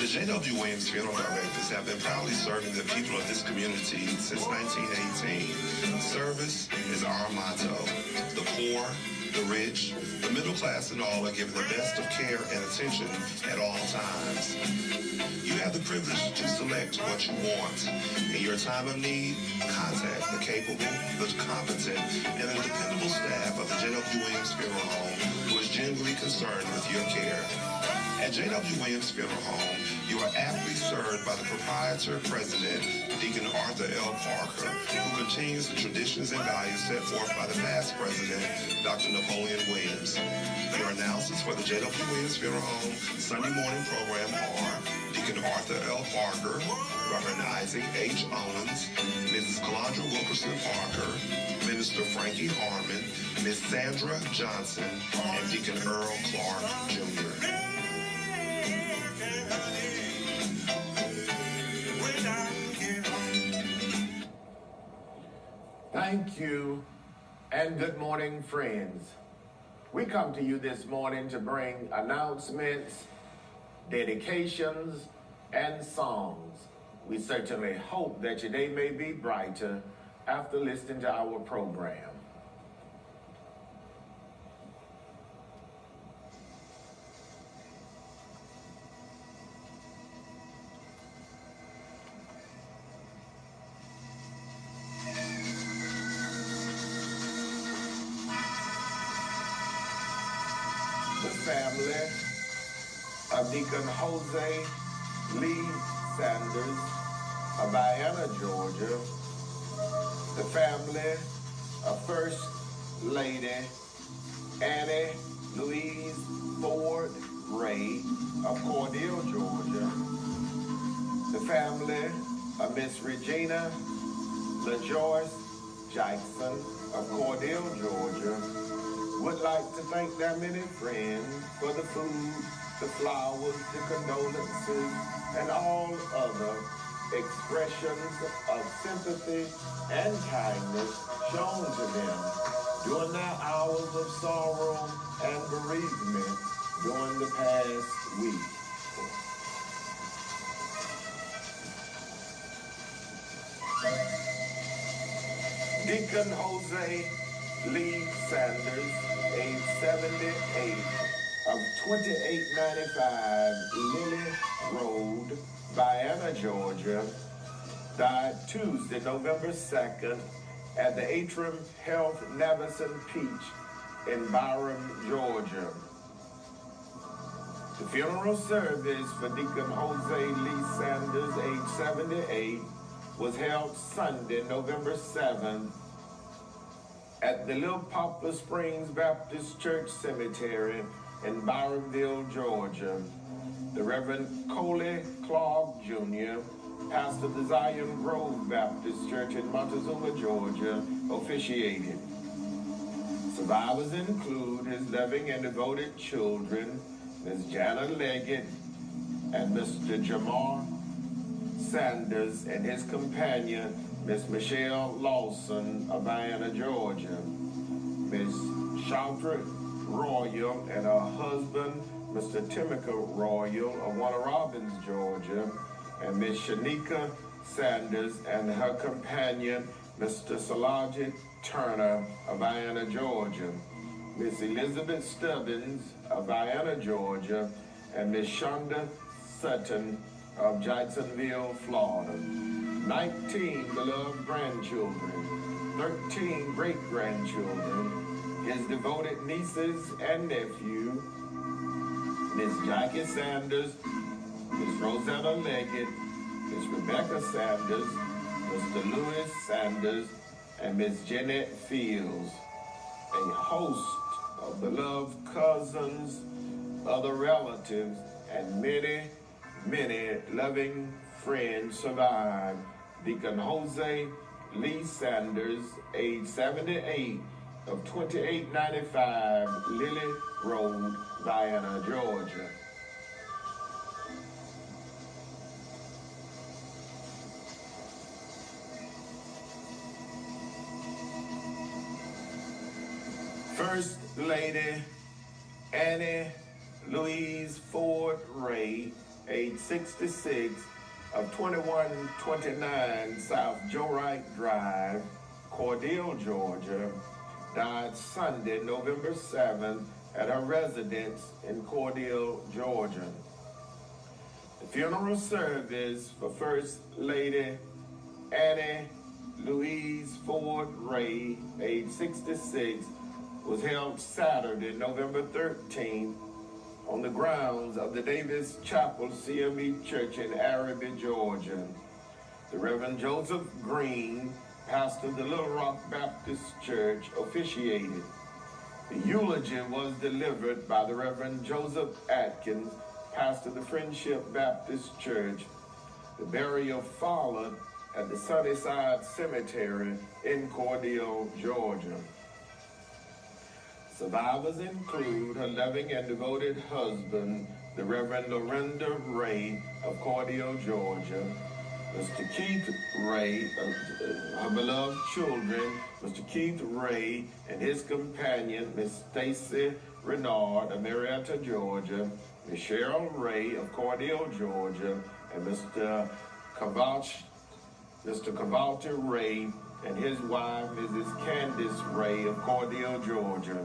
J.W. Williams Funeral Directors have been proudly serving the people of this community since 1918. Service is our motto. The poor, the rich, the middle class and all are given the best of care and attention at all times. You have the privilege to select what you want. In your time of need, contact the capable, the competent, and the dependable staff of the J.W. Williams Funeral Home who is genuinely concerned with your care. At J.W. Williams Funeral Home, you are aptly served by the proprietor president, Deacon Arthur L. Parker, who continues the traditions and values set forth by the past president, Dr. Napoleon Williams. Your announcers for the J.W. Williams Funeral Home Sunday morning program are Deacon Arthur L. Parker, Reverend Isaac H. Owens, Mrs. Calandra Wilkerson Parker, Minister Frankie Harmon, Miss Sandra Johnson, and Deacon Earl Clark, Jr. Thank you, and good morning, friends. We come to you this morning to bring announcements, dedications, and songs. We certainly hope that your day may be brighter after listening to our program. Family of Deacon Jose Lee Sanders of Vienna, Georgia. The family of First Lady Annie Louise Ford Ray of Cordele, Georgia. The family of Miss Regina LaJoyce Jackson of Cordele, Georgia. Would like to thank their many friends for the food, the flowers, the condolences, and all other expressions of sympathy and kindness shown to them during their hours of sorrow and bereavement during the past week. Deacon Jose Lee Sanders, age 78, of 2895 Lily Road, Vienna, Georgia, died Tuesday, November 2nd, at the Atrium Health Navison Peach in Byram, Georgia. The funeral service for Deacon Jose Lee Sanders, age 78, was held Sunday, November 7th, at the Little Poplar Springs Baptist Church Cemetery in Byronville, Georgia. The Reverend Coley Clark Jr., pastor of the Zion Grove Baptist Church in Montezuma, Georgia, officiated. Survivors include his loving and devoted children, Ms. Jana Leggett and Mr. Jamar Sanders, and his companion, Miss Michelle Lawson of Vienna, Georgia. Miss Chandra Royal and her husband, Mr. Timothy Royal of Warner Robins, Georgia. And Miss Shanika Sanders and her companion, Mr. Salajit Turner of Vienna, Georgia. Miss Elizabeth Stubbins of Vienna, Georgia. And Miss Shonda Sutton of Jacksonville, Florida. 19 beloved grandchildren, 13 great-grandchildren, his devoted nieces and nephew, Miss Jackie Sanders, Miss Rosetta Leggett, Miss Rebecca Sanders, Mr. Louis Sanders, and Miss Jeanette Fields. A host of beloved cousins, other relatives, and many, many loving friends survived Deacon Jose Lee Sanders, age 78, of 2895 Lily Road, Vienna, Georgia. First Lady Annie Louise Ford Ray, age 66, of 2129 South Joe Wright Drive, Cordele, Georgia, died Sunday, November 7th, at her residence in Cordele, Georgia. The funeral service for First Lady Annie Louise Ford Ray, age 66, was held Saturday, November 13th, on the grounds of the Davis Chapel CME Church in Arabi, Georgia. The Reverend Joseph Green, pastor of the Little Rock Baptist Church, officiated. The eulogy was delivered by the Reverend Joseph Atkins, pastor of the Friendship Baptist Church. The burial followed at the Sunnyside Cemetery in Cordele, Georgia. Survivors include her loving and devoted husband, the Reverend Lorinda Ray of Cordele, Georgia, Mr. Keith Ray, her beloved children, Mr. Keith Ray and his companion, Miss Stacy Renard of Marietta, Georgia, Miss Cheryl Ray of Cordele, Georgia, and Mr. Cavalti Ray and his wife, Mrs. Candace Ray of Cordele, Georgia.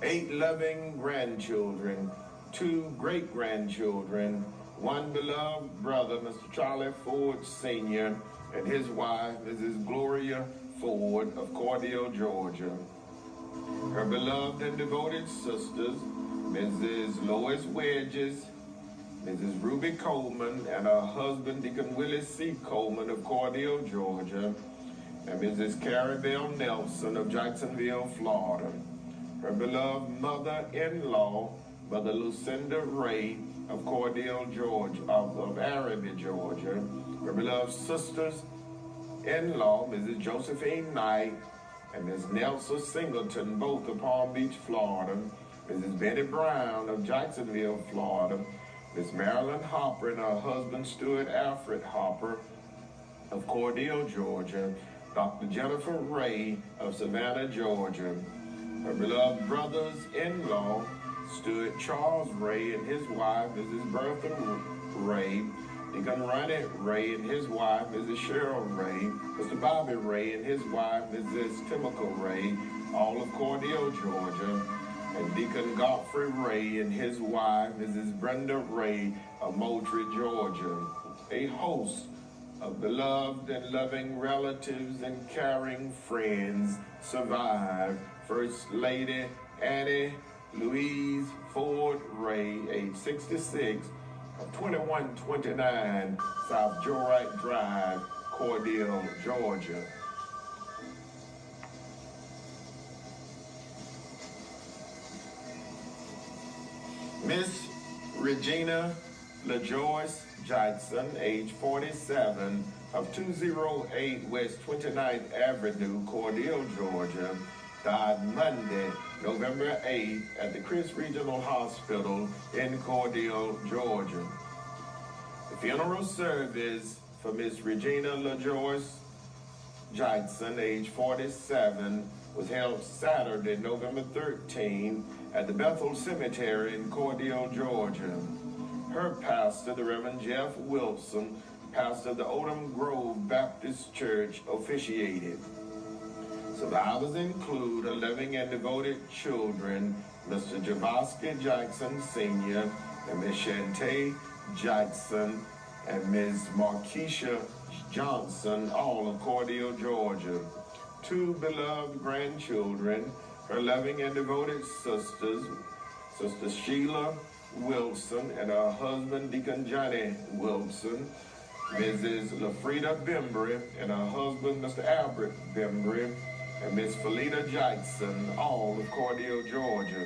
8 loving grandchildren, 2 great-grandchildren, 1 beloved brother, Mr. Charlie Ford Sr., and his wife, Mrs. Gloria Ford of Cordele, Georgia. Her beloved and devoted sisters, Mrs. Lois Wedges, Mrs. Ruby Coleman, and her husband, Deacon Willis C. Coleman of Cordele, Georgia, and Mrs. Carrie Bell Nelson of Jacksonville, Florida. Her beloved mother-in-law, Mother Lucinda Ray of Cordele, Georgia, of Arabi, Georgia. Her beloved sisters-in-law, Mrs. Josephine Knight and Ms. Nelson Singleton, both of Palm Beach, Florida. Mrs. Betty Brown of Jacksonville, Florida. Miss Marilyn Hopper and her husband, Stuart Alfred Hopper of Cordele, Georgia. Dr. Jennifer Ray of Savannah, Georgia. Her beloved brothers-in-law, Stuart Charles Ray and his wife, Mrs. Bertha Ray, Deacon Ronnie Ray and his wife, Mrs. Cheryl Ray, Mr. Bobby Ray and his wife, Mrs. Timical Ray, all of Cordele, Georgia, and Deacon Godfrey Ray and his wife, Mrs. Brenda Ray of Moultrie, Georgia. A host of beloved and loving relatives and caring friends survived First Lady Annie Louise Ford Ray, age 66, of 2129 South Joe Wright Drive, Cordele, Georgia. Miss Regina LaJoyce Jackson, age 47, of 208 West 29th Avenue, Cordele, Georgia, died Monday, November 8th at the Chris Regional Hospital in Cordele, Georgia. The funeral service for Miss Regina LaJoyce Jackson, age 47, was held Saturday, November 13th at the Bethel Cemetery in Cordele, Georgia. Her pastor, the Reverend Jeff Wilson, pastor of the Odom Grove Baptist Church, officiated. Survivors include her loving and devoted children, Mr. Javoski Jackson Sr. and Miss Shantae Jackson and Ms. Markeisha Johnson, all of Cordele, Georgia. 2 beloved grandchildren, her loving and devoted sisters, Sister Sheila Wilson and her husband, Deacon Johnny Wilson, Mrs. LaFrida Bembry and her husband, Mr. Albert Bembry, and Miss Felita Jackson, all of Cordele, Georgia.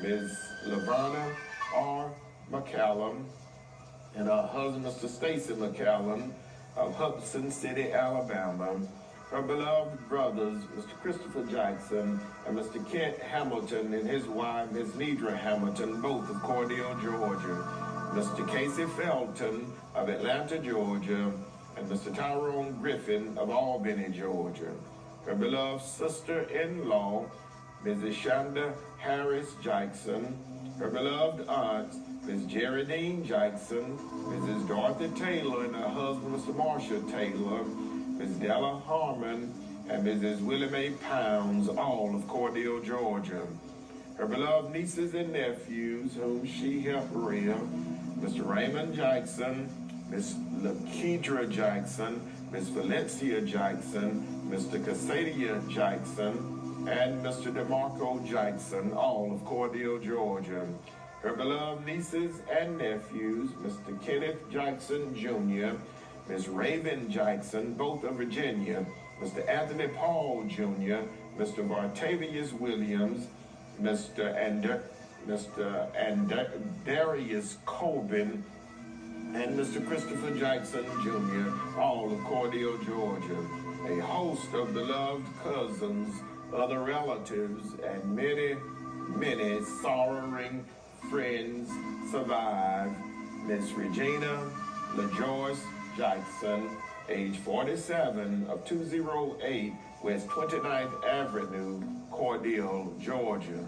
Ms. Laverna R. McCallum and her husband, Mr. Stacy McCallum of Hudson City, Alabama. Her beloved brothers, Mr. Christopher Jackson and Mr. Kent Hamilton and his wife, Ms. Nidra Hamilton, both of Cordele, Georgia. Mr. Casey Felton of Atlanta, Georgia, and Mr. Tyrone Griffin of Albany, Georgia. Her beloved sister-in-law, Mrs. Shonda Harris Jackson, Her beloved aunts, Miss Geraldine Jackson, Mrs. Dorothy Taylor and her husband, Mr. Marshall Taylor, Miss Della Harmon, and Mrs. Willie Mae Pounds, all of Cordele, Georgia. Her beloved nieces and nephews, whom she helped rear, Mr. Raymond Jackson, Miss Lakedra Jackson, Miss Valencia Jackson, Mr. Cassadia Jackson, and Mr. DeMarco Jackson, all of Cordele, Georgia. Her beloved nieces and nephews, Mr. Kenneth Jackson Jr., Miss Raven Jackson, both of Virginia, Mr. Anthony Paul Jr., Mr. Bartavius Williams, Mr. Darius Colvin, and Mr. Christopher Jackson Jr., all of Cordele, Georgia. A host of beloved cousins, other relatives, and many, many sorrowing friends survive. Miss Regina LaJoyce Jackson, age 47, of 208 West 29th Avenue, Cordele, Georgia.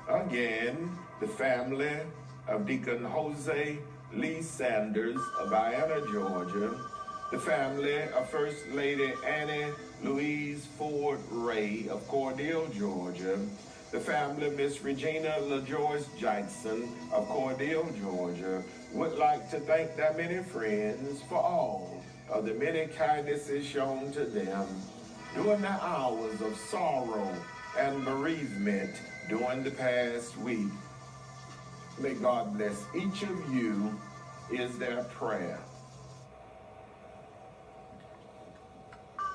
Again, the family of Deacon Jose Lee Sanders of Vienna, Georgia, the family of First Lady Annie Louise Ford Ray of Cordele, Georgia, the family of Miss Regina LaJoyce Jackson of Cordele, Georgia, would like to thank their many friends for all of the many kindnesses shown to them during the hours of sorrow and bereavement during the past week. May God bless each of you, is their prayer.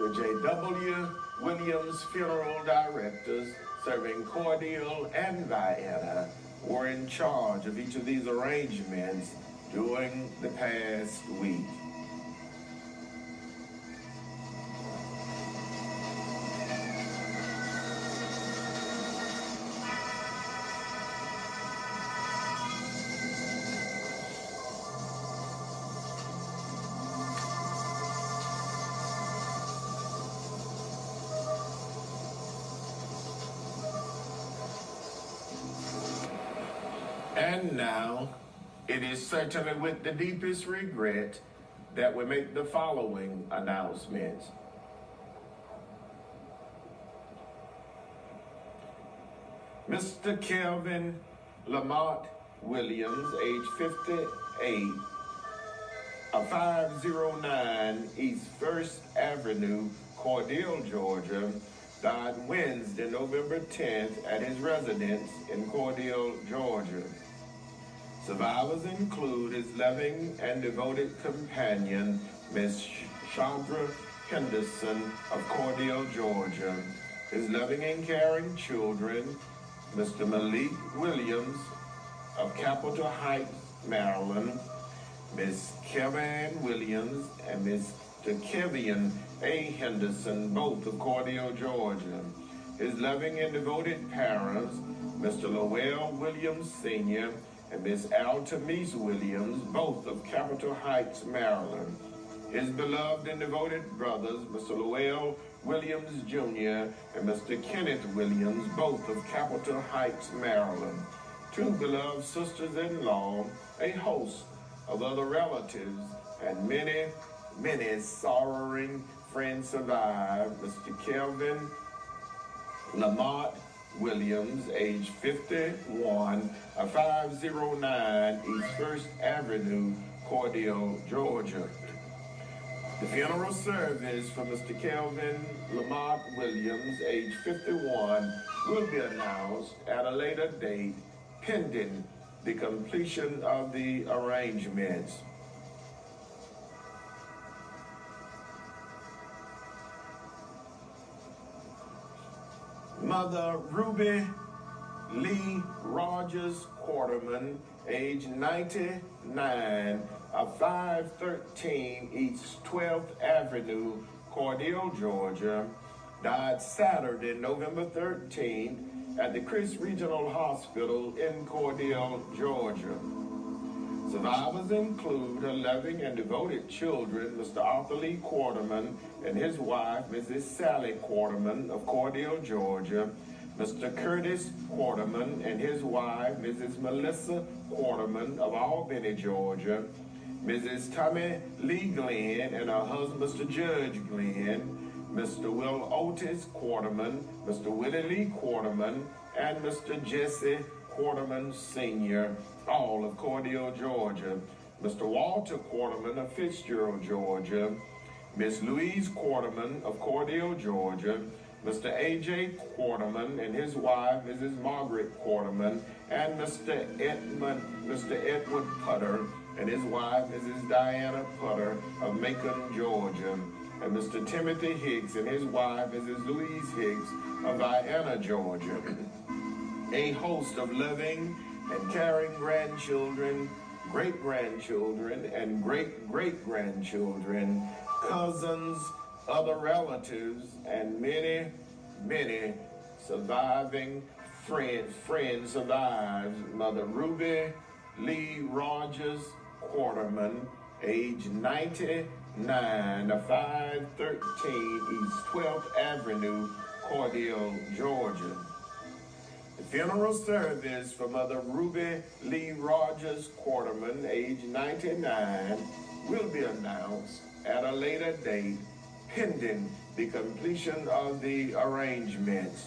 The J.W. Williams Funeral Directors serving Cordele and Vienna were in charge of each of these arrangements during the past week. And now, it is certainly with the deepest regret that we make the following announcements. Mr. Kelvin Lamont Williams, age 58, of 509 East 1st Avenue, Cordele, Georgia, died Wednesday, November 10th at his residence in Cordele, Georgia. Survivors include his loving and devoted companion, Miss Chandra Henderson of Cordele, Georgia, his loving and caring children, Mr. Malik Williams of Capitol Heights, Maryland, Miss Kevin Williams and Mr. Kevian A. Henderson, both of Cordele, Georgia, his loving and devoted parents, Mr. Lowell Williams Sr., and Miss Altamise Williams, both of Capitol Heights, Maryland. His beloved and devoted brothers, Mr. Lowell Williams Jr. and Mr. Kenneth Williams, both of Capitol Heights, Maryland. Two beloved sisters-in-law, a host of other relatives, and many, many sorrowing friends survive. Mr. Kelvin Lamont Williams, age 51, of 509 East 1st Avenue, Cordele, Georgia. The funeral service for Mr. Kelvin Lamont Williams, age 51, will be announced at a later date, pending the completion of the arrangements. Mother Ruby Lee Rogers Quarterman, age 99, of 513 East 12th Avenue, Cordele, Georgia, died Saturday, November 13th at the Chris Regional Hospital in Cordele, Georgia. Survivors include her loving and devoted children, Mr. Arthur Lee Quarterman and his wife, Mrs. Sally Quarterman of Cordele, Georgia, Mr. Curtis Quarterman and his wife, Mrs. Melissa Quarterman of Albany, Georgia, Mrs. Tommy Lee Glenn and her husband, Mr. Judge Glenn, Mr. Will Otis Quarterman, Mr. Willie Lee Quarterman, and Mr. Jesse Quarterman Sr., all of Cordele, Georgia, Mr. Walter Quarterman of Fitzgerald, Georgia, Miss Louise Quarterman of Cordele, Georgia, Mr. A.J. Quarterman and his wife, Mrs. Margaret Quarterman, and Mr. Edward Putter and his wife, Mrs. Diana Putter of Macon, Georgia, and Mr. Timothy Hicks and his wife, Mrs. Louise Hicks of Vienna, Georgia. A host of loving and caring grandchildren, great-grandchildren, and great-great-grandchildren, cousins, other relatives, and many, many surviving friends of ours. Mother Ruby Lee Rogers Quarterman, age 99, of 513 East 12th Avenue, Cordele, Georgia. The funeral service for Mother Ruby Lee Rogers Quarterman, age 99, will be announced at a later date, pending the completion of the arrangements.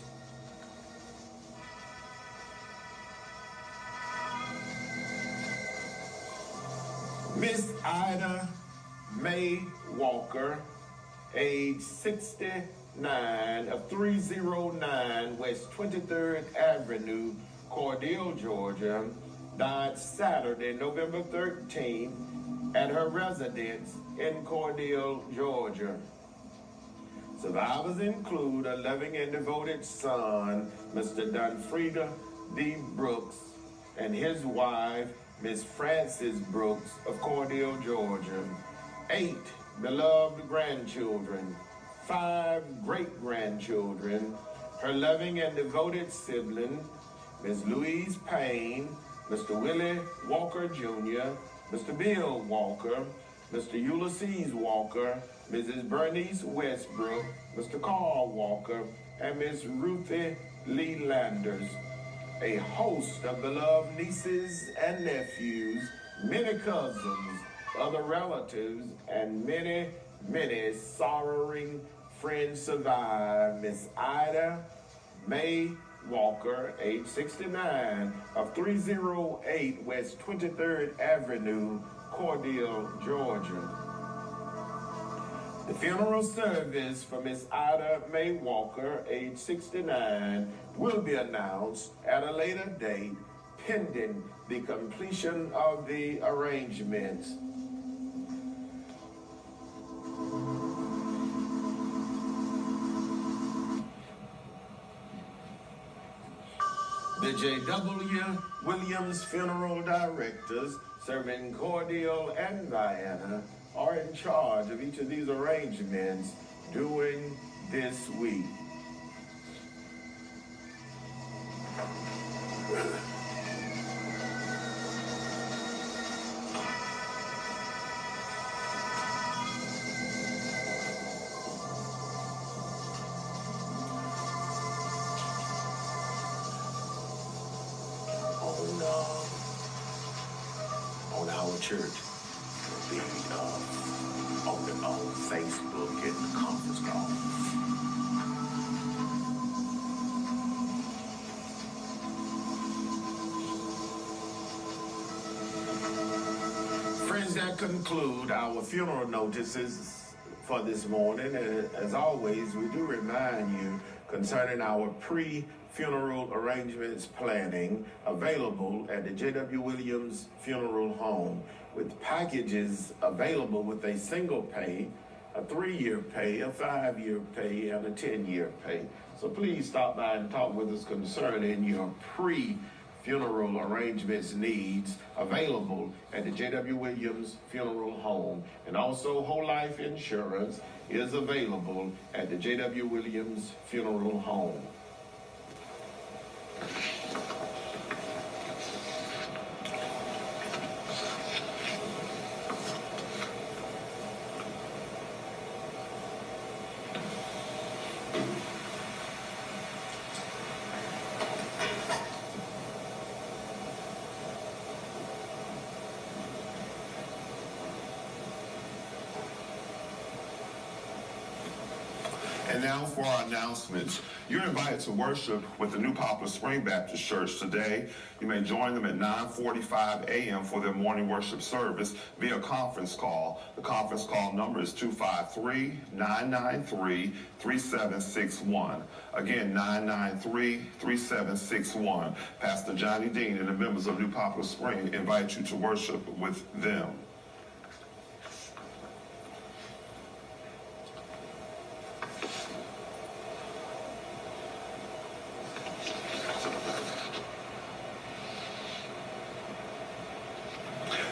Miss Ida Mae Walker, age 69, of 309 West 23rd Avenue, Cordele, Georgia, died Saturday, November 13th, at her residence in Cordele, Georgia. Survivors include a loving and devoted son, Mr. Dunfreda D. Brooks, and his wife, Miss Frances Brooks of Cordele, Georgia, 8 beloved grandchildren, 5 great-grandchildren, her loving and devoted sibling, Miss Louise Payne, Mr. Willie Walker Jr., Mr. Bill Walker, Mr. Ulysses Walker, Mrs. Bernice Westbrook, Mr. Carl Walker, and Miss Ruthie Lee Landers. A host of beloved nieces and nephews, many cousins, other relatives, and many, many sorrowing friends survive. Miss Ida Mae Walker, age 69, of 308 West 23rd Avenue, Cordele, Georgia. The funeral service for Miss Ida Mae Walker, age 69, will be announced at a later date, pending the completion of the arrangements. The J.W. Williams Funeral Directors, serving Cordele and Vienna, are in charge of each of these arrangements during this week. On our church, be on Facebook and the conference call. Friends, that conclude our funeral notices for this morning. And as always, we do remind you concerning our pre-funeral arrangements planning available at the J.W. Williams Funeral Home, with packages available with a single pay, a 3-year pay, a 5-year pay, and a 10-year pay. So please stop by and talk with us concerning your pre-funeral arrangements needs available at the J.W. Williams Funeral Home. And also whole life insurance is available at the J.W. Williams Funeral Home. And now for our announcements. You're invited to worship with the New Poplar Spring Baptist Church today. You may join them at 9:45 a.m. for their morning worship service via conference call. The conference call number is 253-993-3761. Again, 993-3761. Pastor Johnny Dean and the members of New Poplar Spring invite you to worship with them.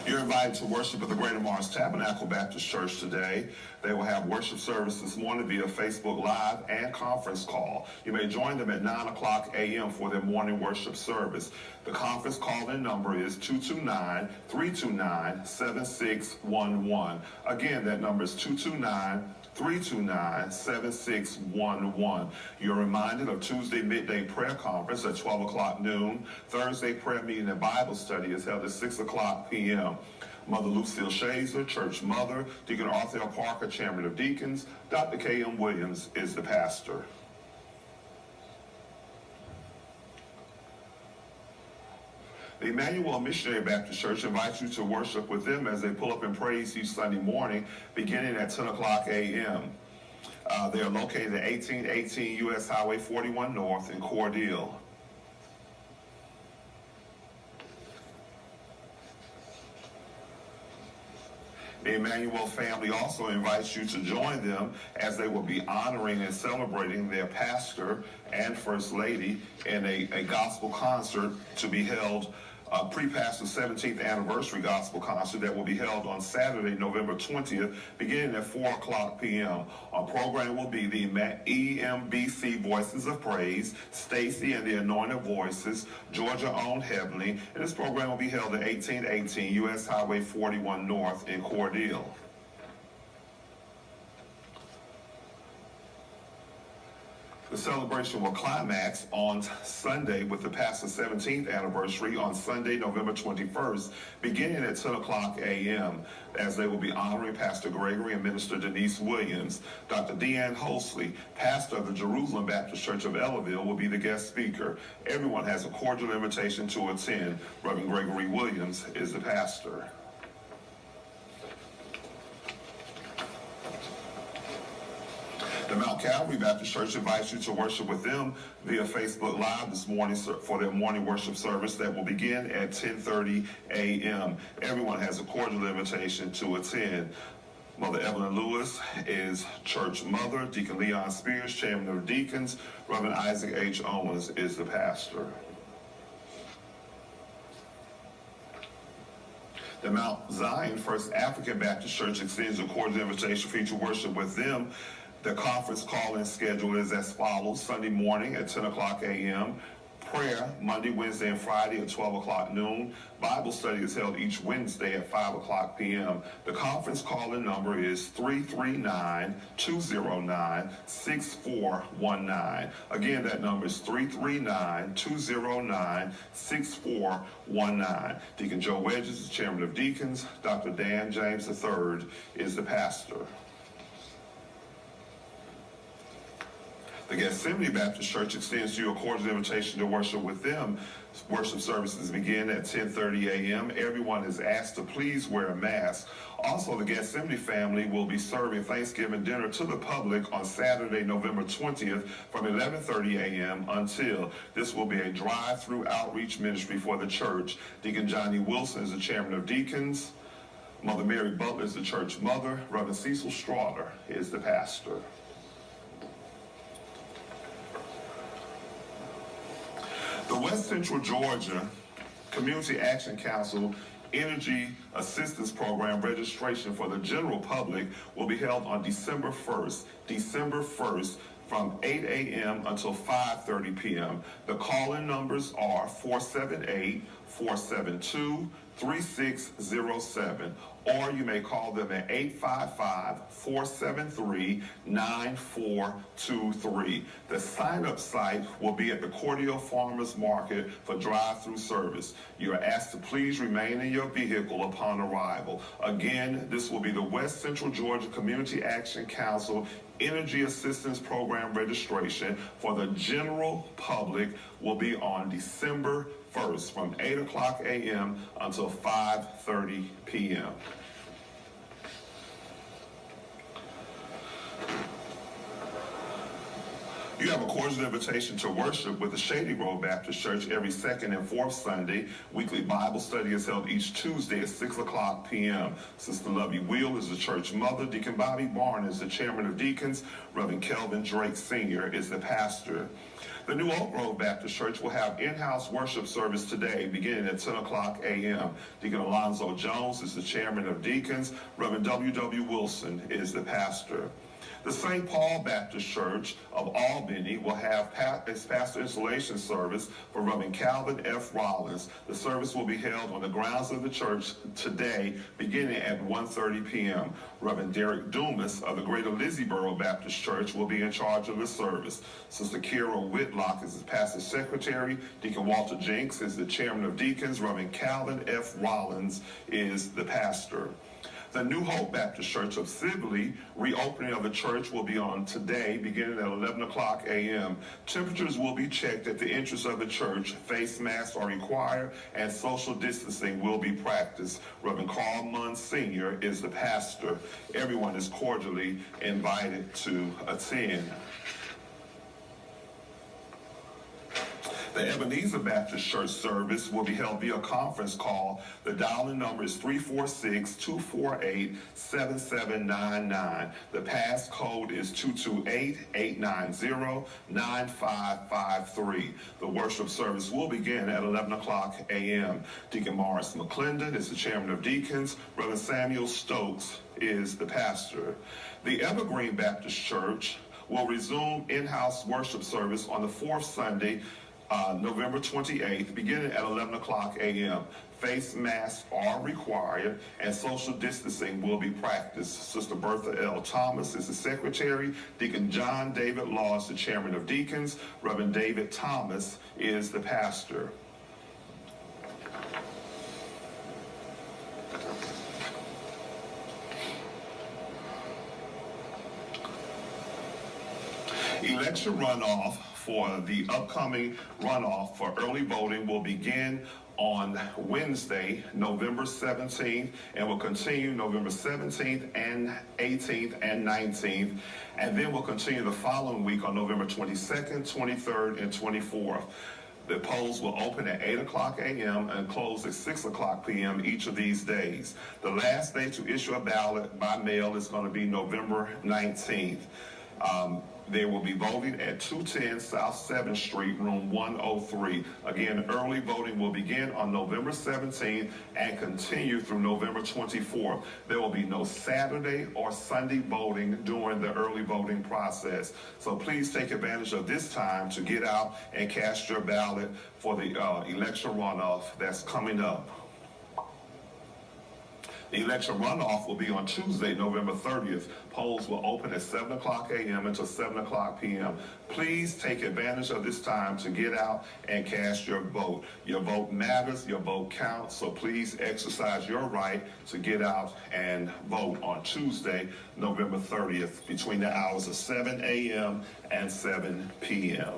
You're invited to worship at the Greater Mars Tabernacle Baptist Church today. They will have worship service this morning via Facebook Live and conference call. You may join them at 9 o'clock a.m. for their morning worship service. The conference call-in number is 229-329-7611. Again, that number is 229-329-7611. You're reminded of Tuesday midday prayer conference at 12 o'clock noon. Thursday prayer meeting and Bible study is held at 6 o'clock p.m. Mother Lucille Shazer, Church Mother, Deacon Arthur L. Parker, Chairman of Deacons, Dr. K.M. Williams is the pastor. The Emmanuel Missionary Baptist Church invites you to worship with them as they pull up in praise each Sunday morning, beginning at 10 o'clock a.m. They are located at 1818 U.S. Highway 41 North in Cordele. The Emmanuel family also invites you to join them as they will be honoring and celebrating their pastor and first lady in a gospel concert to be held, pre-pastor's 17th anniversary gospel concert that will be held on Saturday, November 20th, beginning at 4 o'clock p.m. Our program will be the EMBC Voices of Praise, Stacy and the Anointed Voices, Georgia Owned Heavenly, and this program will be held at 1818 U.S. Highway 41 North in Cordele. The celebration will climax on Sunday with the pastor's 17th anniversary on Sunday, November 21st, beginning at 10 o'clock a.m., as they will be honoring Pastor Gregory and Minister Denise Williams. Dr. Deanne Holsley, pastor of the Jerusalem Baptist Church of Ellaville, will be the guest speaker. Everyone has a cordial invitation to attend. Reverend Gregory Williams is the pastor. The Mount Calvary Baptist Church invites you to worship with them via Facebook Live this morning for their morning worship service that will begin at 10:30 a.m. Everyone has a cordial invitation to attend. Mother Evelyn Lewis is Church Mother. Deacon Leon Spears, Chairman of Deacons. Reverend Isaac H. Owens is the pastor. The Mount Zion First African Baptist Church extends a cordial invitation for you to worship with them. The conference call-in schedule is as follows: Sunday morning at 10 o'clock a.m., prayer Monday, Wednesday, and Friday at 12 o'clock noon. Bible study is held each Wednesday at 5 o'clock p.m. The conference call-in number is 339-209-6419. Again, that number is 339-209-6419. Deacon Joe Wedges is Chairman of Deacons. Dr. Dan James III is the pastor. The Gethsemane Baptist Church extends to you a cordial invitation to worship with them. Worship services begin at 10:30 a.m. Everyone is asked to please wear a mask. Also, the Gethsemane family will be serving Thanksgiving dinner to the public on Saturday, November 20th from 11:30 a.m. until. This will be a drive-through outreach ministry for the church. Deacon Johnny Wilson is the Chairman of Deacons. Mother Mary Butler is the Church Mother. Reverend Cecil Straughter is the pastor. The West Central Georgia Community Action Council Energy Assistance Program registration for the general public will be held on December 1st from 8 a.m. until 5:30 p.m. The call-in numbers are 855-472-3607, or you may call them at 855-473-9423. The sign-up site will be at the Cordeo Farmers Market for drive-through service. You are asked to please remain in your vehicle upon arrival. Again, this will be the West Central Georgia Community Action Council Energy Assistance Program registration for the general public will be on December 1st from 8 o'clock a.m. until 5:30 p.m. You have a cordial invitation to worship with the Shady Road Baptist Church every second and fourth Sunday. Weekly Bible study is held each Tuesday at 6 o'clock p.m. Sister Lovey Wheel is the church mother. Deacon Bobby Barn is the chairman of deacons. Reverend Kelvin Drake Sr. is the pastor. The New Oak Grove Baptist Church will have in-house worship service today beginning at 10 o'clock a.m. Deacon Alonzo Jones is the chairman of deacons. Reverend W.W. Wilson is the pastor. The St. Paul Baptist Church of Albany will have its pastor installation service for Reverend Calvin F. Rollins. The service will be held on the grounds of the church today, beginning at 1:30 p.m. Reverend Derek Dumas of the Greater Lizzieboro Baptist Church will be in charge of the service. Sister Kira Whitlock is the pastor's secretary. Deacon Walter Jenks is the chairman of deacons. Reverend Calvin F. Rollins is the pastor. The New Hope Baptist Church of Sibley, reopening of the church will be on today, beginning at 11 o'clock a.m. Temperatures will be checked at the entrance of the church. Face masks are required, and social distancing will be practiced. Reverend Carl Munn Sr. is the pastor. Everyone is cordially invited to attend. The Ebenezer Baptist Church service will be held via conference call. The dial-in number is 346-248-7799. The pass code is 228-890-9553. The worship service will begin at 11 o'clock a.m. Deacon Morris McClendon is the chairman of deacons. Reverend Samuel Stokes is the pastor. The Evergreen Baptist Church will resume in-house worship service on the fourth Sunday, November 28th, beginning at 11 o'clock a.m. Face masks are required and social distancing will be practiced. Sister Bertha L. Thomas is the secretary. Deacon John David Law is the chairman of deacons. Reverend David Thomas is the pastor. Election runoff for the upcoming runoff for early voting will begin on Wednesday, November 17th, and will continue November 17th and 18th and 19th, and then will continue the following week on November 22nd, 23rd, and 24th. The polls will open at 8 o'clock a.m. and close at 6 o'clock p.m. each of these days. The last day to issue a ballot by mail is going to be November 19th. They will be voting at 210 South 7th Street, room 103. Again, early voting will begin on November 17th and continue through November 24th. There will be no Saturday or Sunday voting during the early voting process. So please take advantage of this time to get out and cast your ballot for the election runoff that's coming up. The election runoff will be on Tuesday, November 30th. Polls will open at 7 o'clock a.m. until 7 o'clock p.m. Please take advantage of this time to get out and cast your vote. Your vote matters, your vote counts, so please exercise your right to get out and vote on Tuesday, November 30th, between the hours of 7 a.m. and 7 p.m.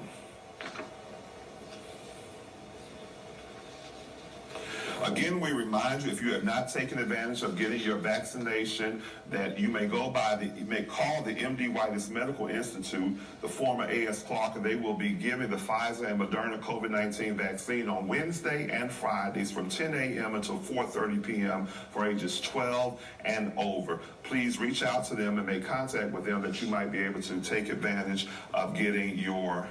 Again, we remind you, if you have not taken advantage of getting your vaccination, that you may call the MD Whitus Medical Institute, the former A.S. Clark, and they will be giving the Pfizer and Moderna COVID-19 vaccine on Wednesday and Fridays from 10 a.m. until 4:30 p.m. for ages 12 and over. Please reach out to them and make contact with them that you might be able to take advantage of getting your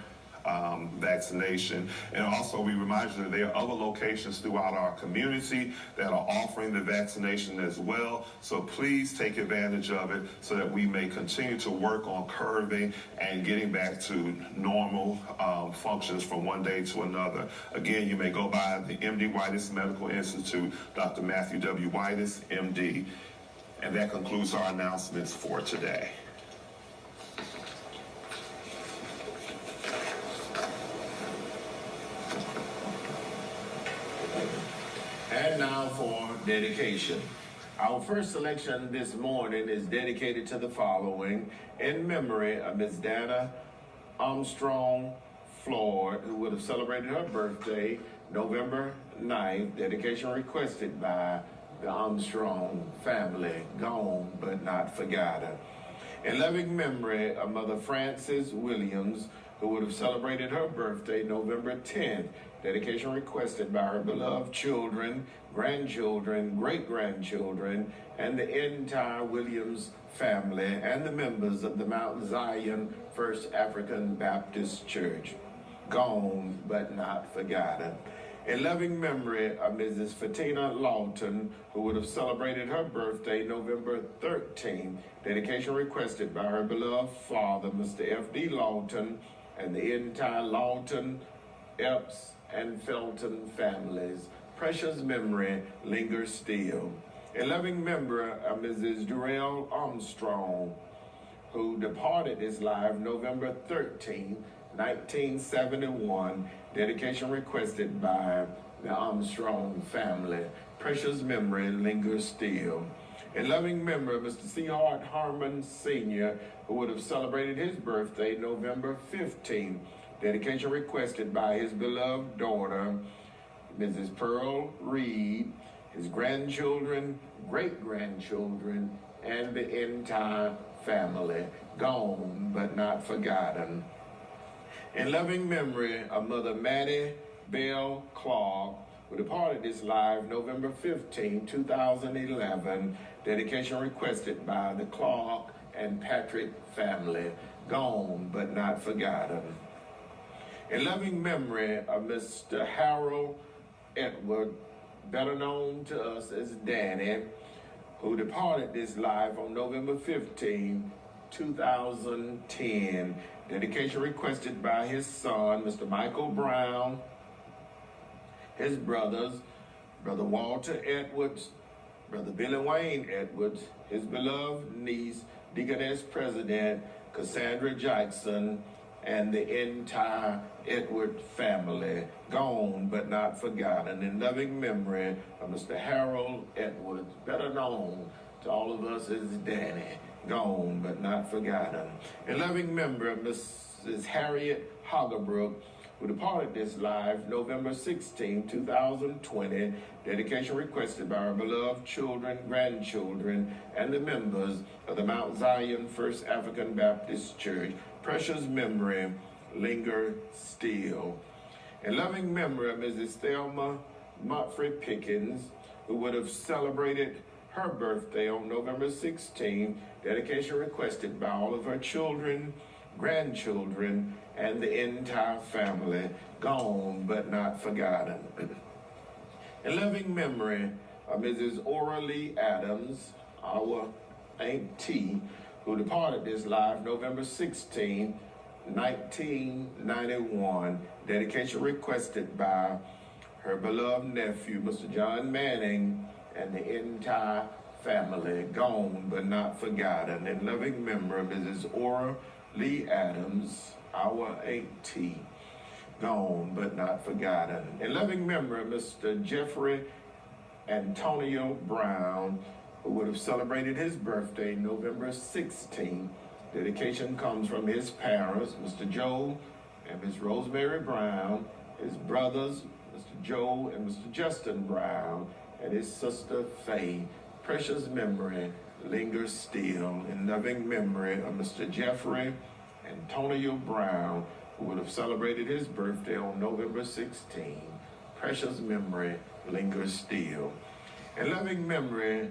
vaccination. And also, we remind you that there are other locations throughout our community that are offering the vaccination as well. So please take advantage of it so that we may continue to work on curbing and getting back to normal functions from one day to another. Again, you may go by the MD Whitus Medical Institute, Dr. Matthew W. Whitus, MD. And that concludes our announcements for today. And now for dedication. Our first selection this morning is dedicated to the following in memory of Ms. Dana Armstrong Floyd, who would have celebrated her birthday November 9th. Dedication requested by the Armstrong family, gone but not forgotten. In loving memory of Mother Frances Williams, who would have celebrated her birthday November 10th. Dedication requested by her beloved children, grandchildren, great-grandchildren, and the entire Williams family and the members of the Mount Zion First African Baptist Church. Gone but not forgotten. In loving memory of Mrs. Fatina Lawton, who would have celebrated her birthday November 13th. Dedication requested by her beloved father, Mr. F.D. Lawton, and the entire Lawton, Epps, and Felton families. Precious memory lingers still. A loving memory of Mrs. Durrell Armstrong, who departed this life November 13, 1971. Dedication requested by the Armstrong family. Precious memory lingers still. A loving memory of Mr. C. Hart Harmon Sr., who would have celebrated his birthday November 15. Dedication requested by his beloved daughter, Mrs. Pearl Reed, his grandchildren, great-grandchildren, and the entire family. Gone but not forgotten. In loving memory of Mother Mattie Bell Clark, who departed this life November 15, 2011. Dedication requested by the Clark and Patrick family. Gone but not forgotten. In loving memory of Mr. Harold Edward, better known to us as Danny, who departed this life on November 15, 2010. Dedication requested by his son, Mr. Michael Brown, his brothers, Brother Walter Edwards, Brother Billy Wayne Edwards, his beloved niece, Deaconess President Cassandra Jackson, and the entire Edward family. Gone but not forgotten. In loving memory of Mr. Harold Edwards, better known to all of us as Danny. Gone but not forgotten. In loving memory of Mrs. Harriet Hoggerbrook, who departed this life November 16, 2020. Dedication requested by our beloved children, grandchildren, and the members of the Mount Zion First African Baptist Church. Precious memory linger still. In loving memory of Mrs. Thelma Motfrey Pickens, who would have celebrated her birthday on November 16. Dedication requested by all of her children, grandchildren, and the entire family. Gone but not forgotten. In loving memory of Mrs. Ora Lee Adams, our Aunt T, who departed this life November 16, 1991. Dedication requested by her beloved nephew, Mr. John Manning, and the entire family. Gone but not forgotten. In loving memory of Mrs. Ora Lee Adams, our Aunt T. Gone but not forgotten. In loving memory of Mr. Jeffrey Antonio Brown, who would have celebrated his birthday November 16. Dedication comes from his parents, Mr. Joe and Miss Rosemary Brown, his brothers, Mr. Joe and Mr. Justin Brown, and his sister Faye. Precious memory lingers still. In loving memory of Mr. Jeffrey Antonio Brown, who would have celebrated his birthday on November 16. Precious memory lingers still. In loving memory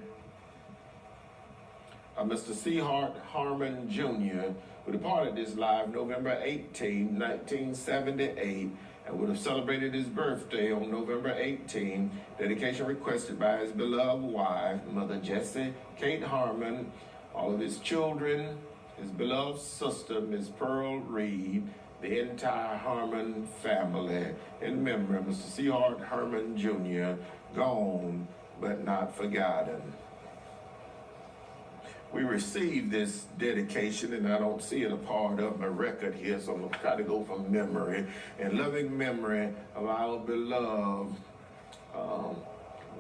Mr. C. Hart Harmon Jr., who departed this life November 18, 1978, and would have celebrated his birthday on November 18. Dedication requested by his beloved wife, Mother Jessie Kate Harmon, all of his children, his beloved sister, Miss Pearl Reed, the entire Harmon family, in memory of Mr. C. Hart Harmon Jr., gone but not forgotten. We received this dedication, and I don't see it a part of my record here, so I'm going to try to go from memory. In loving memory of our beloved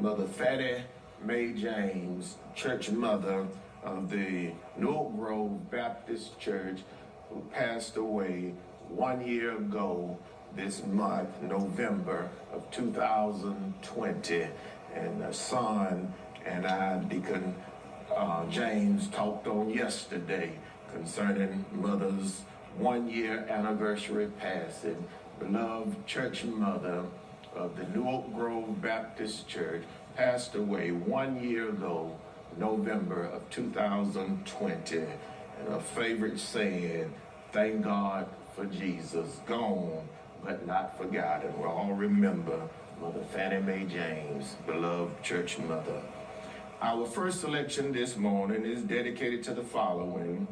Mother Fatty Mae James, church mother of the New Oak Grove Baptist Church, who passed away 1 year ago this month, November of 2020. And her son and I, Deacon James, talked on yesterday concerning Mother's 1 year anniversary passing. Beloved church mother of the New Oak Grove Baptist Church passed away 1 year ago, November of 2020. And her favorite saying, thank God for Jesus, gone but not forgotten. We'll all remember Mother Fannie Mae James, beloved church mother. Our first selection this morning is dedicated to the following.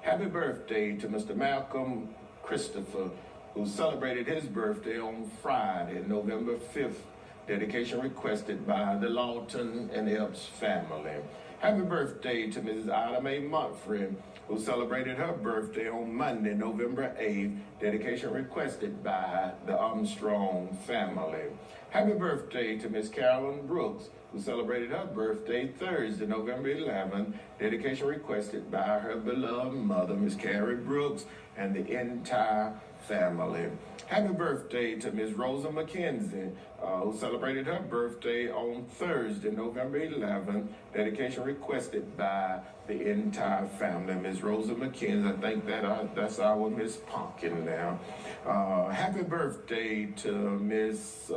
Happy birthday to Mr. Malcolm Christopher, who celebrated his birthday on Friday, November 5th. Dedication requested by the Lawton and Epps family. Happy birthday to Mrs. Ida Mae Montfrey, who celebrated her birthday on Monday, November 8th. Dedication requested by the Armstrong family. Happy birthday to Miss Carolyn Brooks, who celebrated her birthday Thursday, November 11th. Dedication requested by her beloved mother, Miss Carrie Brooks, and the entire family. Happy birthday to Miss Rosa McKenzie, who celebrated her birthday on Thursday, November 11th. Dedication requested by the entire family. Miss Rosa McKenzie, I think that's our Miss Pumpkin now. Happy birthday to Miss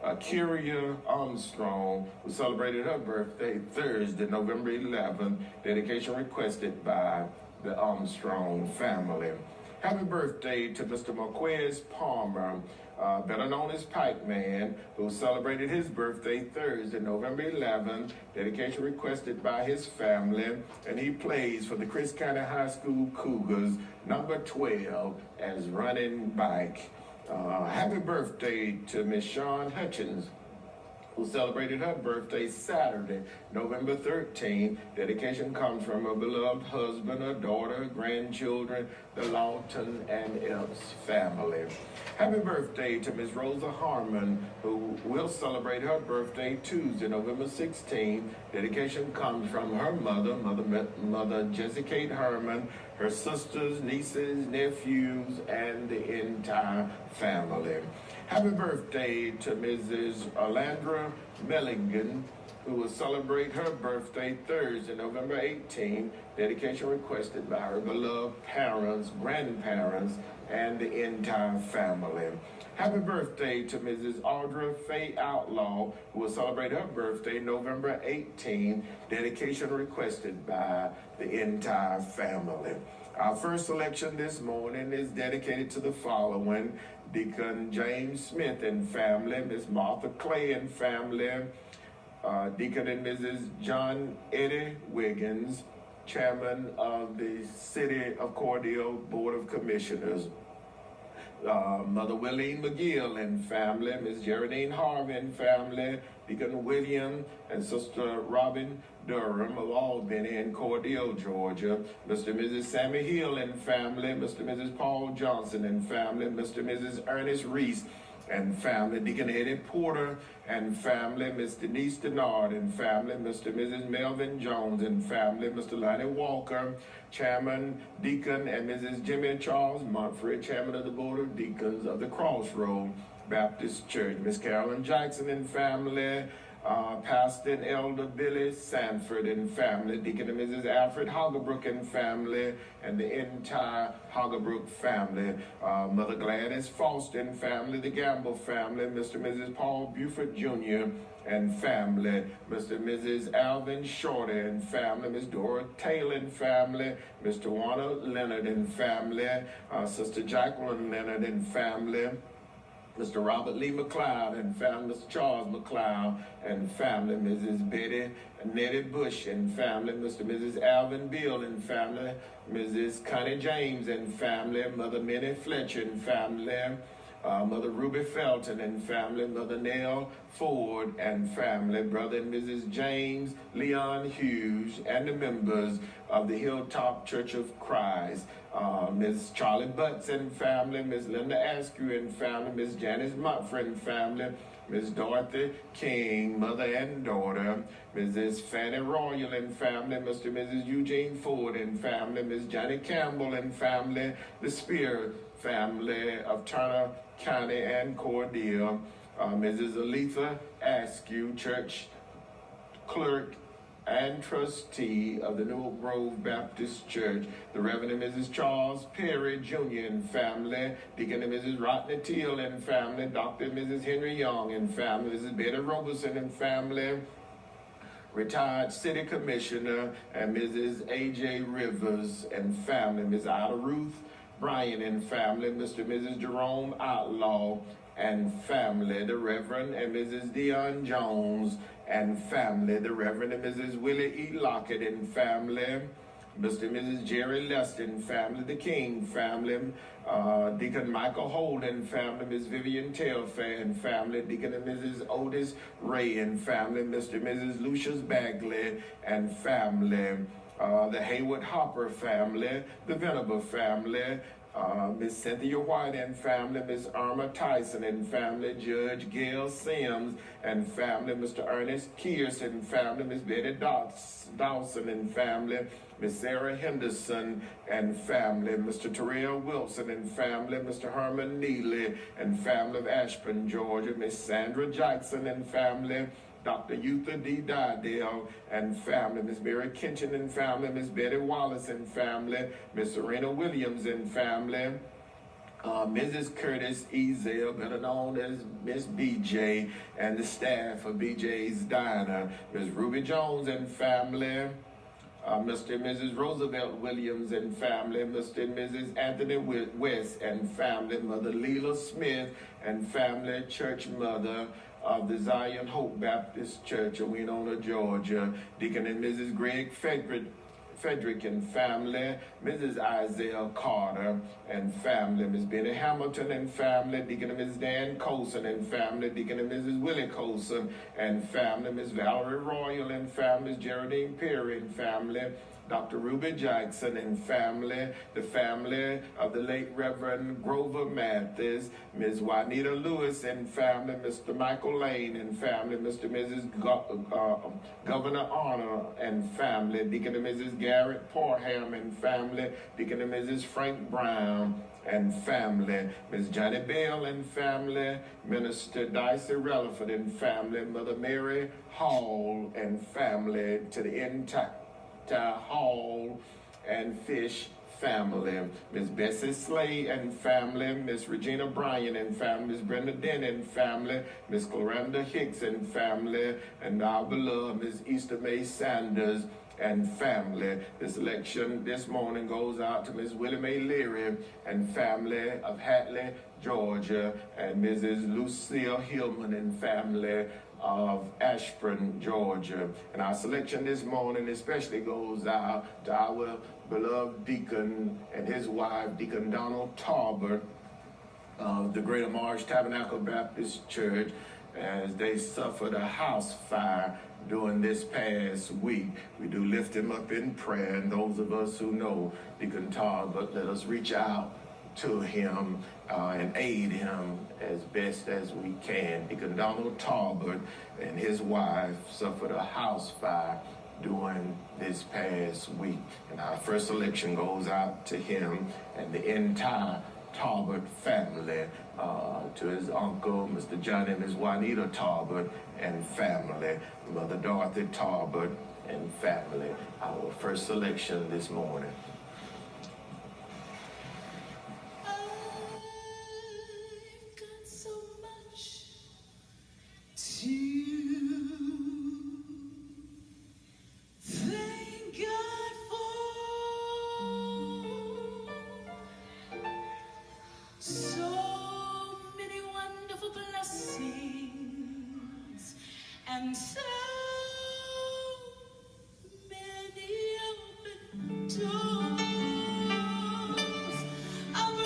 Kyria Armstrong, who celebrated her birthday Thursday, November 11th. Dedication requested by the Armstrong family. Happy birthday to Mr. Marquez Palmer, better known as Pipe Man, who celebrated his birthday Thursday, November 11th. Dedication requested by his family, and he plays for the Chris County High School Cougars, number 12, as running back. Happy birthday to Miss Shawn Hutchins, who celebrated her birthday Saturday, November 13th. Dedication comes from her beloved husband, her daughter, her grandchildren, the Lawton and Epps family. Happy birthday to Miss Rosa Harmon, who will celebrate her birthday Tuesday, November 16th. Dedication comes from her mother Jessie Kate Harmon, her sisters, nieces, nephews, and the entire family. Happy birthday to Mrs. Alandra Milligan, who will celebrate her birthday Thursday, November 18th. Dedication requested by her beloved parents, grandparents, and the entire family. Happy birthday to Mrs. Audra Faye Outlaw, who will celebrate her birthday November 18th. Dedication requested by the entire family. Our first selection this morning is dedicated to the following: Deacon James Smith and family, Miss Martha Clay and family, Deacon and Mrs. John Eddie Wiggins, Chairman of the City of Cordele Board of Commissioners, Mother Willeen McGill and family, Miss Geraldine Harvey and family, Deacon William and Sister Robin Durham of Albany and Cordele, Georgia, Mr. and Mrs. Sammy Hill and family, Mr. and Mrs. Paul Johnson and family, Mr. and Mrs. Ernest Reese and family, Deacon Eddie Porter and family, Miss Denise Denard and family, Mr. and Mrs. Melvin Jones and family, Mr. Lonnie Walker, Chairman, Deacon and Mrs. Jimmy Charles Montfrey, Chairman of the Board of Deacons of the Crossroad Baptist Church, Miss Carolyn Jackson and family, Pastor and Elder Billy Sanford and family, Deacon and Mrs. Alfred Hoggebrook and family, and the entire Hoggebrook family, Mother Gladys Foster and family, the Gamble family, Mr. and Mrs. Paul Buford Jr. and family, Mr. and Mrs. Alvin Shorty and family, Miss Dora Taylor and family, Mr. Warner Leonard and family, Sister Jacqueline Leonard and family, Mr. Robert Lee McLeod and family, Mr. Charles McLeod and family, Mrs. Betty Nettie Bush and family, Mr. and Mrs. Alvin Bill and family, Mrs. Connie James and family, Mother Minnie Fletcher and family, Mother Ruby Felton and family, Mother Nell Ford and family, Brother and Mrs. James Leon Hughes and the members of the Hilltop Church of Christ, Ms. Charlie Butts and family, Ms. Linda Askew and family, Ms. Janice Mumford and family, Ms. Dorothy King, mother and daughter, Mrs. Fanny Royal and family, Mr. and Mrs. Eugene Ford and family, Ms. Johnny Campbell and family, the Spear family of Turner County and Cordele, Mrs. Aletha Askew, church clerk and trustee of the New Grove Baptist Church, the Reverend and Mrs. Charles Perry Jr. and family, Deacon and Mrs. Rodney Teal and family, Dr. and Mrs. Henry Young and family, Mrs. Betty Roberson and family, retired city commissioner and Mrs. A.J. Rivers and family, Ms. Ida Ruth Bryan and family, Mr. and Mrs. Jerome Outlaw and family, the Reverend and Mrs. Dion Jones and family, the Reverend and Mrs. Willie E. Lockett and family, Mr. and Mrs. Jerry Lester and family, the King family, Deacon Michael Holden family, Ms. Vivian Telfair and family, Deacon and Mrs. Otis Ray and family, Mr. and Mrs. Lucius Bagley and family, the Hayward Hopper family, the Venable family, Miss Cynthia White and family, Miss Irma Tyson and family, Judge Gail Sims and family, Mr. Ernest Kearse and family, Miss Betty Dawson and family, Miss Sarah Henderson and family, Mr. Terrell Wilson and family, Mr. Herman Neely and family of Ashburn, Georgia, Miss Sandra Jackson and family, Dr. Eutha D. Dydale and family, Miss Mary Kitchen and family, Miss Betty Wallace and family, Miss Serena Williams and family, Mrs. Curtis Ezel, better known as Miss BJ, and the staff of BJ's Diner, Miss Ruby Jones and family, Mr. and Mrs. Roosevelt Williams and family, Mr. and Mrs. Anthony West and family, Mother Leela Smith and family, church mother of the Zion Hope Baptist Church of Winona, Georgia, Deacon and Mrs. Greg Frederick and family, Mrs. Isaiah Carter and family, Miss Benny Hamilton and family, Deacon and Mrs. Dan Colson and family, Deacon and Mrs. Willie Colson and family, Miss Valerie Royal and family, Miss Geraldine Perry and family, Dr. Ruby Jackson and family, the family of the late Reverend Grover Mathis, Ms. Juanita Lewis and family, Mr. Michael Lane and family, Mr. and Mrs. Governor Honor and family, Deacon and Mrs. Garrett Parham and family, Deacon and Mrs. Frank Brown and family, Ms. Johnny Bell and family, Minister Dicey Relaford and family, Mother Mary Hall and family, to the entire Hall and Fish family, Miss Bessie Slay and family, Miss Regina Bryan and family, Miss Brenda Denny and family, Miss Clarenda Hicks and family, and our beloved Miss Easter May Sanders and family. This election this morning goes out to Miss Willie Mae Leary and family of Hatley, Georgia, and Mrs. Lucille Hillman and family of Ashburn, Georgia. And our selection this morning especially goes out to our beloved deacon and his wife, Deacon Donald Tarbert of the Greater Marsh Tabernacle Baptist Church, as they suffered a house fire during this past week. We do lift him up in prayer, and those of us who know Deacon Tarbert, let us reach out to him and aid him as best as we can. Deacon Donald Tarbert and his wife suffered a house fire during this past week. And our first selection goes out to him and the entire Talbot family, to his uncle, Mr. Johnny and Miss Juanita Talbot and family, Mother Dorothy Talbot and family. Our first selection this morning. I've got so much to thank God for. So many wonderful blessings and so many open doors. I'm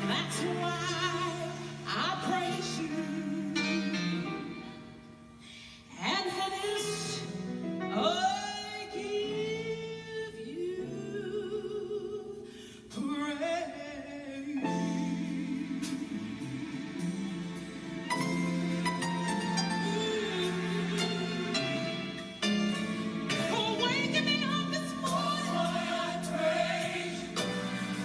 that's why I praise you. And for this, I give you praise. For waking me up this morning, I praise.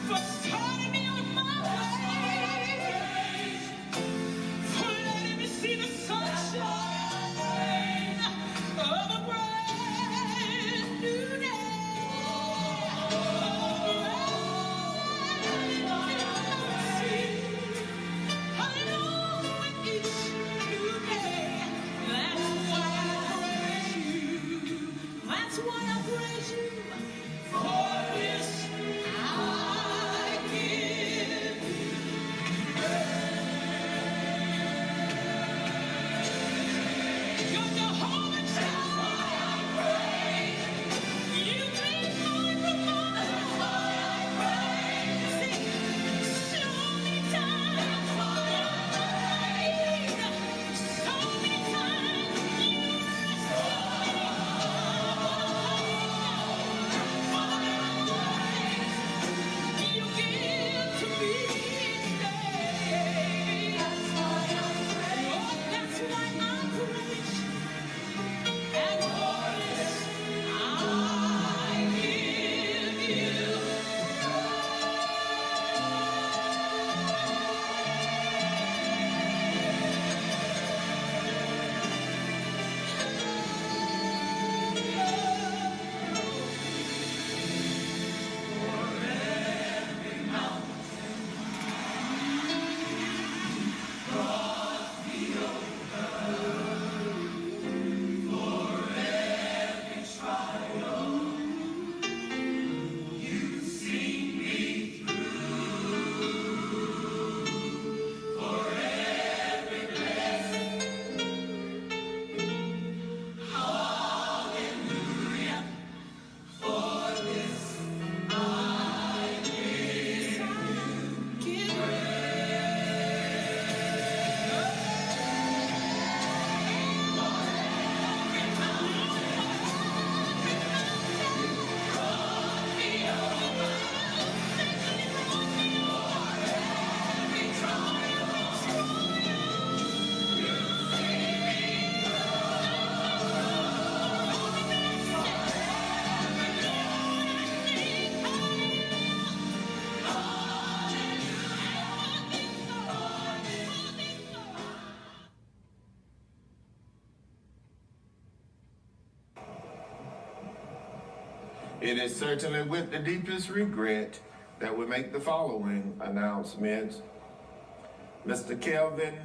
For starting me on my way, for letting me see the sunshine of a brand new day. Along with each new day, that's why I praise you. That's why I praise you. For this I give you praise. You're Jehovah Jireh. You made my provider. See, so many times so many times you you give to me today. That's why I praise. That's why I praise. And for this I give you. It is certainly with the deepest regret that we make the following announcements. Mr. Kelvin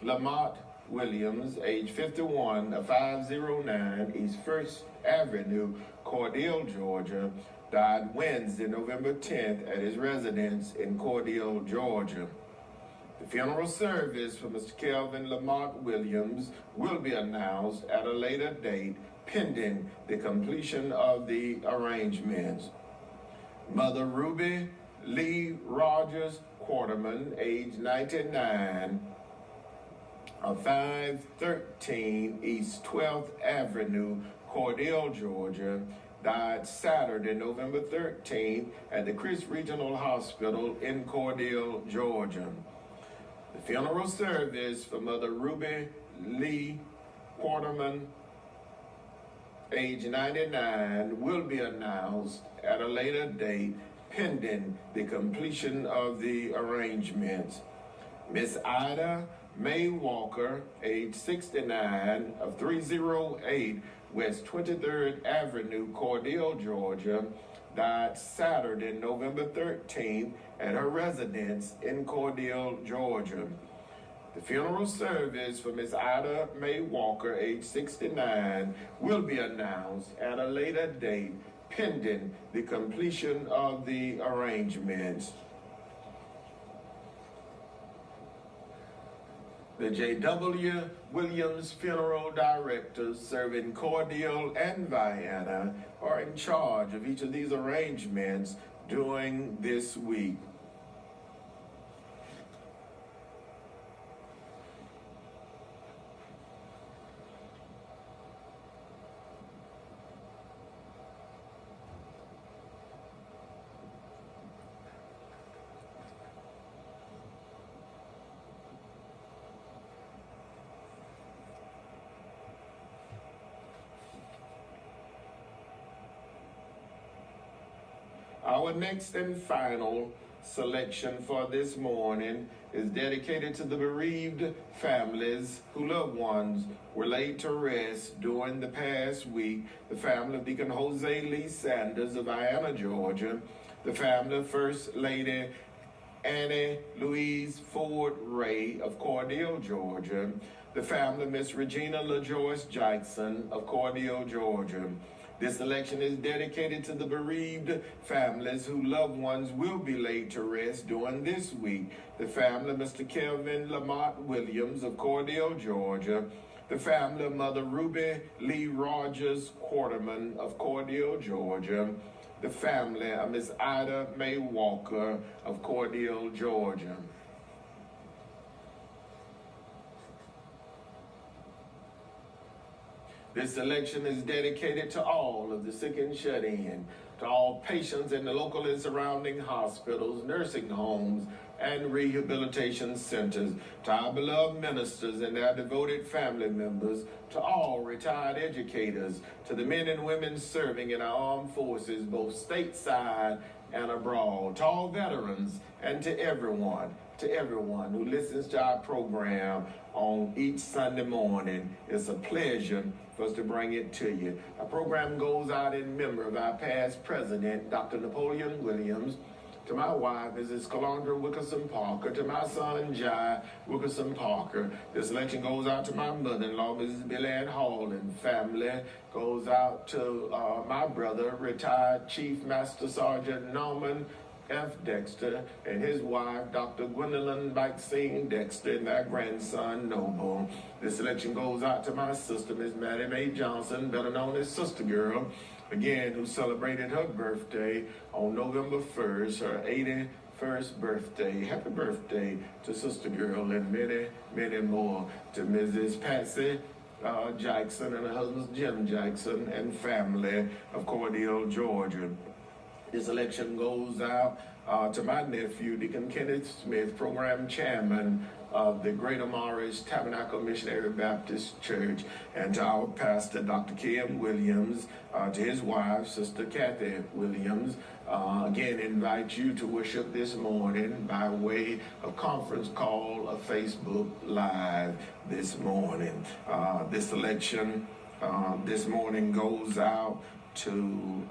Lamont Williams, age 51, of 509 East 1st Avenue, Cordele, Georgia, died Wednesday, November 10th at his residence in Cordele, Georgia. The funeral service for Mr. Kelvin Lamont Williams will be announced at a later date pending the completion of the arrangements. Mother Ruby Lee Rogers Quarterman, age 99, of 513 East 12th Avenue, Cordele, Georgia, died Saturday, November 13th at the Chris Regional Hospital in Cordele, Georgia. The funeral service for Mother Ruby Lee Quarterman, age 99, will be announced at a later date pending the completion of the arrangements. Miss Ida May Walker, age 69, of 308 West 23rd Avenue, Cordele, Georgia, died Saturday, November 13th at her residence in Cordele, Georgia. The funeral service for Miss Ida May Walker, age 69, will be announced at a later date pending the completion of the arrangements. The J.W. Williams Funeral Directors serving Cordele and Vienna are in charge of each of these arrangements during this week. Our next and final selection for this morning is dedicated to the bereaved families whose loved ones were laid to rest during the past week. The family of Deacon Jose Lee Sanders of Vienna, Georgia. The family of First Lady Annie Louise Ford Ray of Cordele, Georgia. The family of Miss Regina LaJoyce Jackson of Cordele, Georgia. This election is dedicated to the bereaved families whose loved ones will be laid to rest during this week. The family of Mr. Kelvin Lamont Williams of Cordele, Georgia. The family of Mother Ruby Lee Rogers Quarterman of Cordele, Georgia. The family of Miss Ida May Walker of Cordele, Georgia. This election is dedicated to all of the sick and shut in, to all patients in the local and surrounding hospitals, nursing homes, and rehabilitation centers, to our beloved ministers and their devoted family members, to all retired educators, to the men and women serving in our armed forces, both stateside and abroad, to all veterans, and to everyone who listens to our program on each Sunday morning. It's a pleasure for us to bring it to you. Our program goes out in memory of our past president, Dr. Napoleon Williams, to my wife, Mrs. Calandra Wilkerson Parker, to my son, Jai Wilkerson Parker. This election goes out to my mother-in-law, Mrs. Billy Ann Hall, and family. Goes out to my brother, retired Chief Master Sergeant Norman F. Dexter, and his wife, Dr. Gwendolyn Maxine Dexter, and their grandson, Noble. This election goes out to my sister, Miss Maddie Mae Johnson, better known as Sister Girl, again, who celebrated her birthday on November 1st, her 81st birthday. Happy birthday to Sister Girl, and many, many more. To Mrs. Patsy Jackson and her husband, Jim Jackson, and family of Cordele, Georgia. This election goes out to my nephew, Deacon Kenneth Smith, program chairman of the Greater Morris Tabernacle Missionary Baptist Church, and to our pastor, Dr. Kim Williams, to his wife, Sister Kathy Williams. Again, invite you to worship this morning by way of conference call or Facebook Live this morning. This election this morning goes out to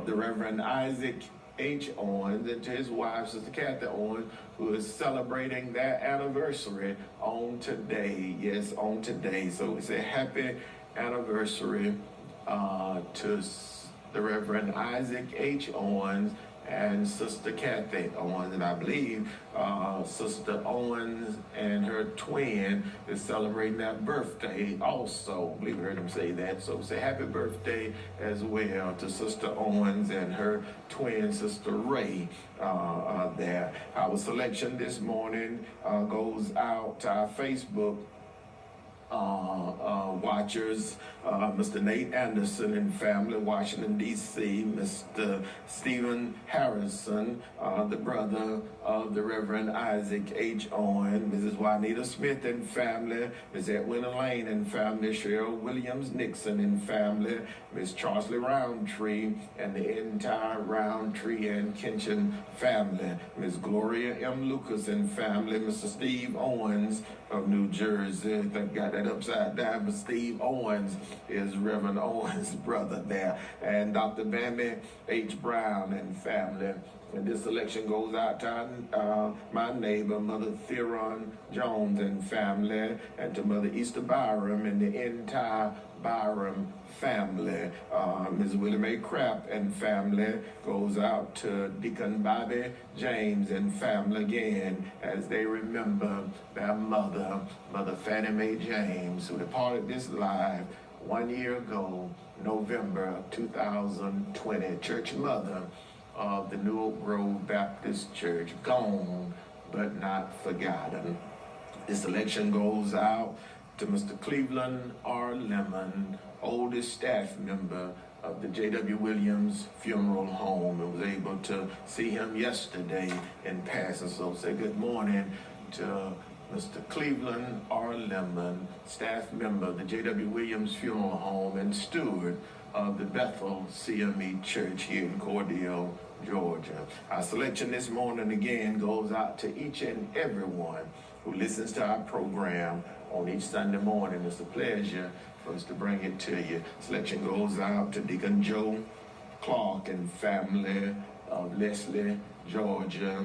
the Reverend Isaac H. Owens and to his wife, Sister Kathy Owens, who is celebrating their anniversary on today. Yes, on today. So we say happy anniversary to the Reverend Isaac H. Owens and Sister Kathy Owens. And I believe Sister Owens and her twin is celebrating their birthday also. I believe I heard them say that. So say happy birthday as well to Sister Owens and her twin Sister Ray there. Our selection this morning goes out to our Facebook watchers, Mr. Nate Anderson and family, Washington, D.C., Mr. Stephen Harrison, the brother of the Reverend Isaac H. Owen, Mrs. Juanita Smith and family, Ms. Edwina Lane and family, Cheryl Williams Nixon and family, Ms. Charsley Roundtree and the entire Roundtree and Kinchin family, Ms. Gloria M. Lucas and family, Mr. Steve Owens of New Jersey. I think I got that upside down, but Steve Owens is Reverend Owens' brother there, and Dr. Bambi H. Brown and family. And this selection goes out to my neighbor, Mother Theron Jones and family, and to Mother Easter Byram and the entire Byram family. Ms. Willie Mae Crapp and family goes out to Deacon Bobby James and family again as they remember their mother, Mother Fannie Mae James, who departed this life 1 year ago, November of 2020, church mother of the New Oak Grove Baptist Church, gone but not forgotten. This election goes out to Mr. Cleveland R. Lemon, oldest staff member of the J.W. Williams Funeral Home, and was able to see him yesterday in passing. So say good morning to Mr. Cleveland R. Lemon, staff member of the J.W. Williams Funeral Home and steward of the Bethel CME Church here in Cordele, Georgia. Our selection this morning again goes out to each and everyone who listens to our program on each Sunday morning. It's a pleasure for us to bring it to you. Selection goes out to Deacon Joe Clark and family of Leslie, Georgia,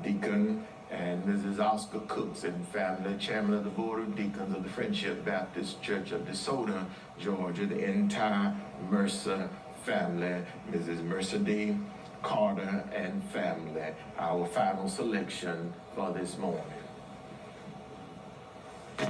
Deacon and Mrs. Oscar Cooks and family, chairman of the Board of Deacons of the Friendship Baptist Church of DeSoto, Georgia, the entire Mercer family, Mrs. Mercer D. Carter and family. Our final selection for this morning. I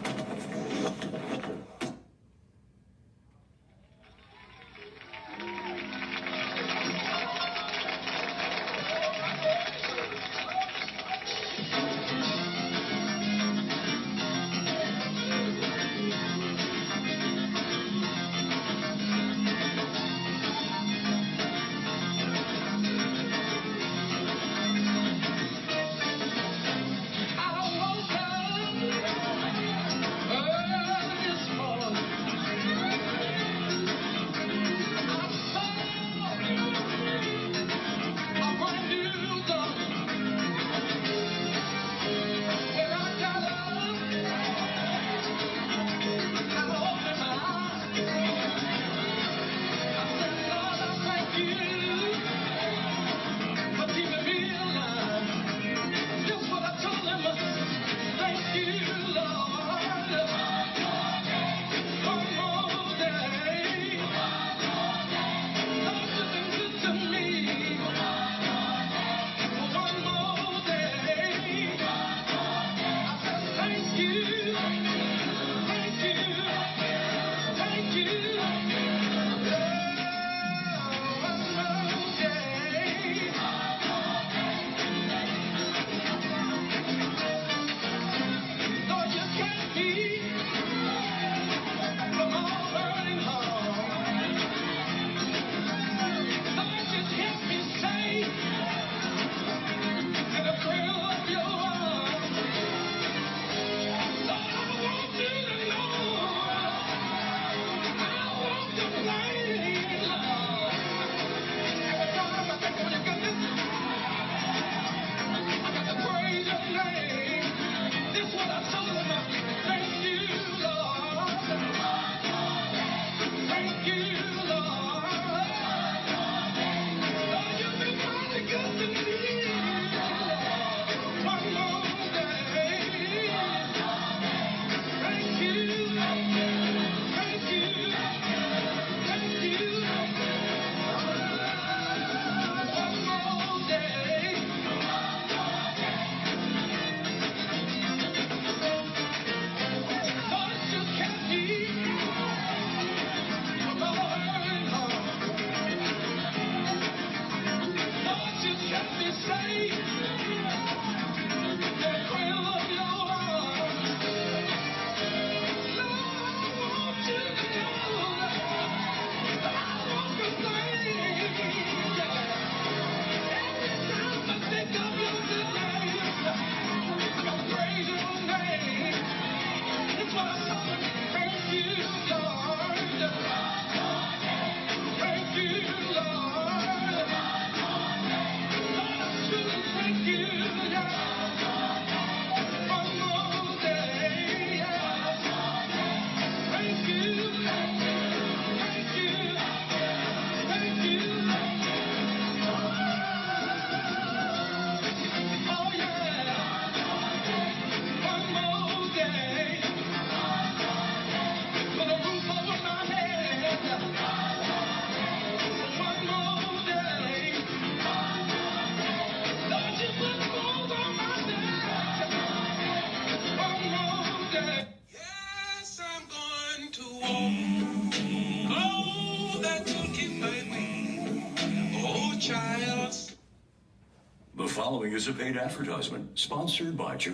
following is a paid advertisement sponsored by